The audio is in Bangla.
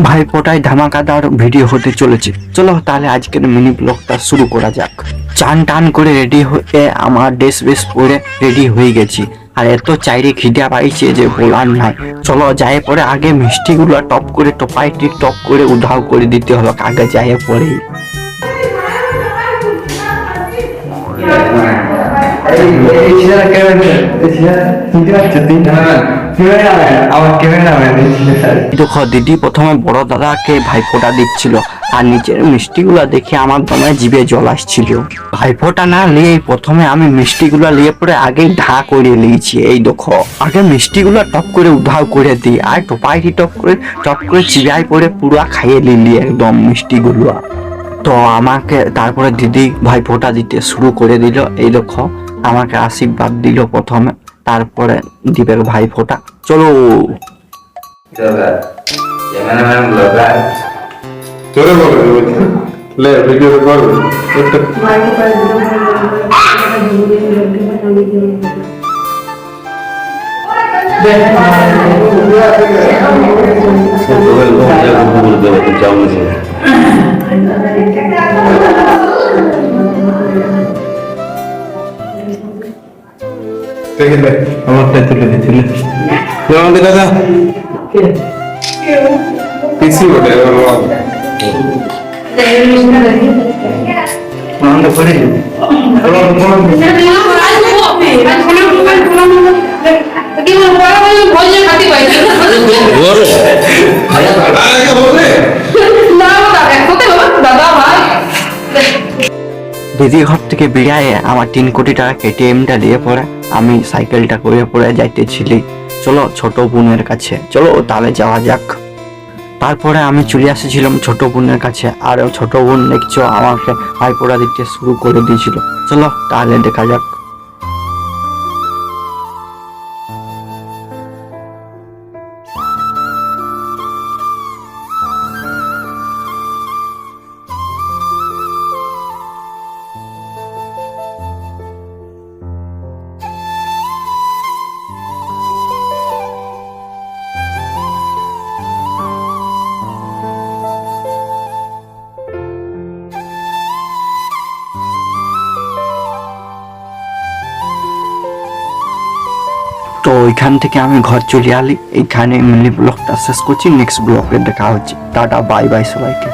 ভাইফোঁটায় ধামাকাদার ভিডিও হতে চলেছে। চলো তাহলে আজকের মিনি ব্লগটা শুরু করা যাক। চান টান করে রেডি হয়ে আমার ড্রেস বেস পরে রেডি হয়ে গেছি, আর এত চাইরে খিদা পাইছে যে বলার নাই। চলো যাই পরে আগে মিষ্টিগুলো টপ করে টোপাইটি টপ করে উধাও করে দিতে হলো আগে যাই পরে। দেখো দিদি প্রথমে বড় দাদাকে ভাইফোঁটা দিচ্ছিল, আর নিচের মিষ্টিগুলো দেখে আমার দমে জিভে জল আসছিল। ভাইফোঁটা না নিয়ে প্রথমে আমি মিষ্টিগুলো নিয়ে পরে আগেই ঢা করে নিয়েছি। এই দেখো আগে মিষ্টিগুলো টপ করে উধাও করে দিই, আর টোপাইটি টপ করে চিবাই পরে পুরো খাইয়ে নিলি একদম মিষ্টিগুলো। তো আমাকে তারপরে দিদি ভাইফোঁটা দিতে শুরু করে দিল। এই দেখো আমাকে আশীর্বাদ দিল প্রথমে, তারপরে দিবে ভাইফোঁটা। চলো তোরে বলে লে ভিডিও করবে আমারটা তুলে দিচ্ছিলে আমাদের দাদা পিসি বটে দিদি ঘর থেকে বেরিয়ে আমার 3 কোটি টাকা কেটিএমটা দিয়ে পরে আমি সাইকেলটা করে পরে যাইতেছিলি চলো ছোট বোনের কাছে। চলো তাহলে যাওয়া যাক। তারপরে আমি চলে আসেছিলাম ছোট বোনের কাছে, আর ছোট বোন দেখছো আমাকে ভাইফোঁটা দিতে শুরু করে দিয়েছিল। চলো তাহলে দেখা যাক। তো এখান থেকে আমি ঘর চলে আলি। এইখানে মিনি ব্লগটা শেষ করছি, নেক্সট ব্লগে দেখা হচ্ছে। টাটা বাই বাই সবাইকে।